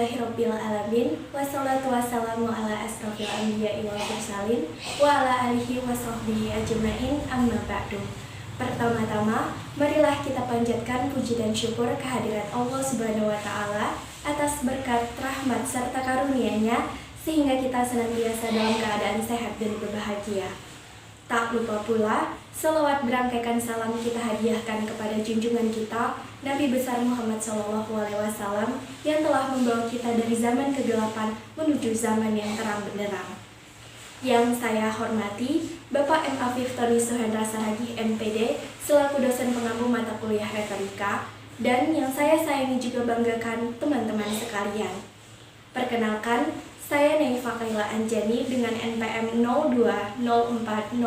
Alhamdulillahirrabbilalamin. Wassalatu wassalamu ala asrofil anbiya'i wal mursalin wa ala alihi wa sahbihi ajma'in, amma ba'du. Pertama-tama, marilah kita panjatkan puji dan syukur kehadirat Allah Subhanahu wa Ta'ala atas berkat, rahmat, serta karunia-Nya sehingga kita senantiasa dalam keadaan sehat dan berbahagia. Tak lupa pula, selawat berangkaikan salam kita hadiahkan kepada junjungan kita, Nabi besar Muhammad SAW, yang telah membawa kita dari zaman kegelapan menuju zaman yang terang benderang. Yang saya hormati, Bapak M. Afif Tony Suhendra Saragih, MPD, selaku dosen pengampu mata kuliah retorika, dan yang saya sayangi juga banggakan teman-teman sekalian. Perkenalkan, saya Naifa Kaila Anjani dengan NPM 02040010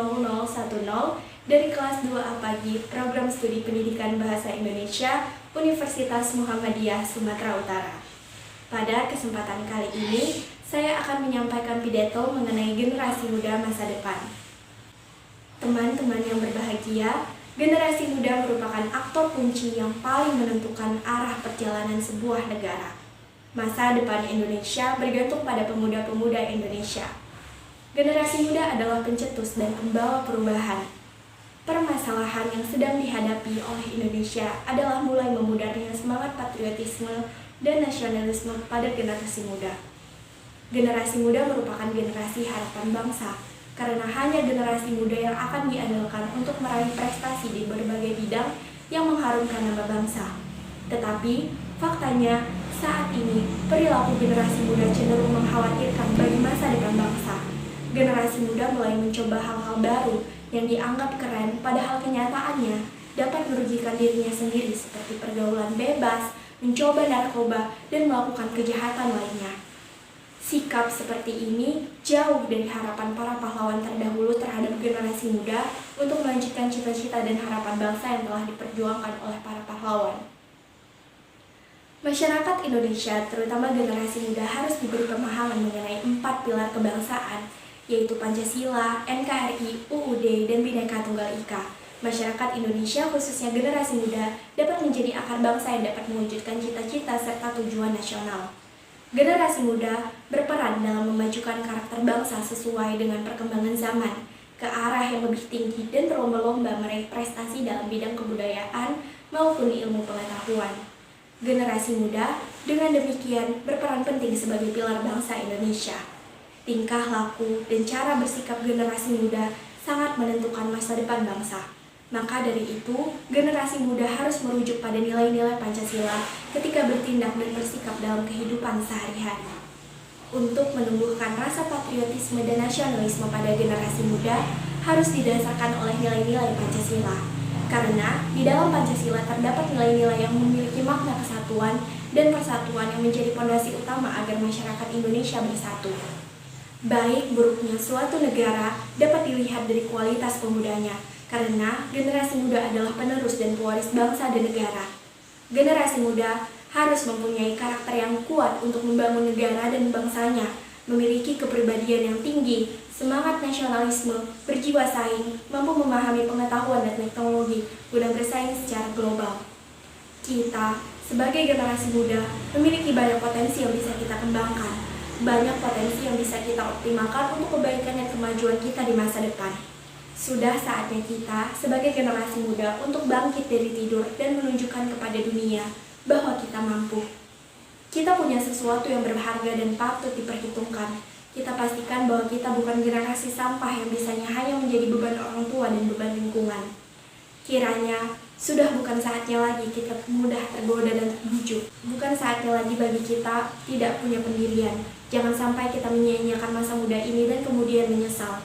dari kelas 2A Pagi Program Studi Pendidikan Bahasa Indonesia Universitas Muhammadiyah Sumatera Utara. Pada kesempatan kali ini, saya akan menyampaikan pidato mengenai generasi muda masa depan. Teman-teman yang berbahagia, generasi muda merupakan aktor kunci yang paling menentukan arah perjalanan sebuah negara. Masa depan Indonesia bergantung pada pemuda-pemuda Indonesia. Generasi muda adalah pencetus dan pembawa perubahan. Permasalahan yang sedang dihadapi oleh Indonesia adalah mulai memudarnya semangat patriotisme dan nasionalisme pada generasi muda. Generasi muda merupakan generasi harapan bangsa, karena hanya generasi muda yang akan diandalkan untuk meraih prestasi di berbagai bidang yang mengharumkan nama bangsa. Tetapi, faktanya, saat ini, perilaku generasi muda cenderung mengkhawatirkan bagi masa depan bangsa. Generasi muda mulai mencoba hal-hal baru yang dianggap keren, padahal kenyataannya dapat merugikan dirinya sendiri seperti pergaulan bebas, mencoba narkoba, dan melakukan kejahatan lainnya. Sikap seperti ini jauh dari harapan para pahlawan terdahulu terhadap generasi muda untuk melanjutkan cita-cita dan harapan bangsa yang telah diperjuangkan oleh para pahlawan. Masyarakat Indonesia, terutama generasi muda, harus diberi pemahaman mengenai 4 pilar kebangsaan, yaitu Pancasila, NKRI, UUD, dan Bhinneka Tunggal Ika. Masyarakat Indonesia, khususnya generasi muda, dapat menjadi akar bangsa yang dapat mewujudkan cita-cita serta tujuan nasional. Generasi muda berperan dalam memajukan karakter bangsa sesuai dengan perkembangan zaman, ke arah yang lebih tinggi dan berlomba-lomba meraih prestasi dalam bidang kebudayaan maupun ilmu pengetahuan. Generasi muda dengan demikian berperan penting sebagai pilar bangsa Indonesia. Tingkah laku dan cara bersikap generasi muda sangat menentukan masa depan bangsa. Maka dari itu, generasi muda harus merujuk pada nilai-nilai Pancasila ketika bertindak dan bersikap dalam kehidupan sehari-hari. Untuk menumbuhkan rasa patriotisme dan nasionalisme pada generasi muda harus didasarkan oleh nilai-nilai Pancasila. Karena di dalam Pancasila terdapat nilai-nilai yang memiliki makna kesatuan dan persatuan yang menjadi fondasi utama agar masyarakat Indonesia bersatu. Baik buruknya suatu negara dapat dilihat dari kualitas pemudanya, karena generasi muda adalah penerus dan pewaris bangsa dan negara. Generasi muda harus mempunyai karakter yang kuat untuk membangun negara dan bangsanya, memiliki kepribadian yang tinggi, semangat nasionalisme, berjiwa saing, mampu memahami pengetahuan dan teknologi guna bersaing secara global. Kita, sebagai generasi muda, memiliki banyak potensi yang bisa kita kembangkan, banyak potensi yang bisa kita optimalkan untuk kebaikan dan kemajuan kita di masa depan. Sudah saatnya kita, sebagai generasi muda, untuk bangkit dari tidur dan menunjukkan kepada dunia bahwa kita mampu. Kita punya sesuatu yang berharga dan patut diperhitungkan. Kita pastikan bahwa kita bukan generasi sampah yang bisanya hanya menjadi beban orang tua dan beban lingkungan. Kiranya, sudah bukan saatnya lagi kita mudah tergoda dan terbujuk. Bukan saatnya lagi bagi kita tidak punya pendirian. Jangan sampai kita menyia-nyiakan masa muda ini dan kemudian menyesal.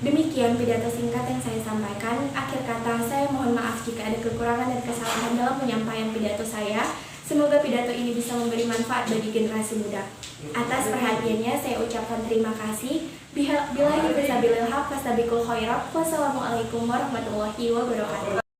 Demikian pidato singkat yang saya sampaikan. Akhir kata, saya mohon maaf jika ada kekurangan dan kesalahan dalam penyampaian pidato saya. Semoga pidato ini bisa memberi manfaat bagi generasi muda. Atas perhatiannya saya ucapkan terima kasih. Billahi fisabilil haq fastabiqul khairat. Wassalamualaikum warahmatullahi wabarakatuh.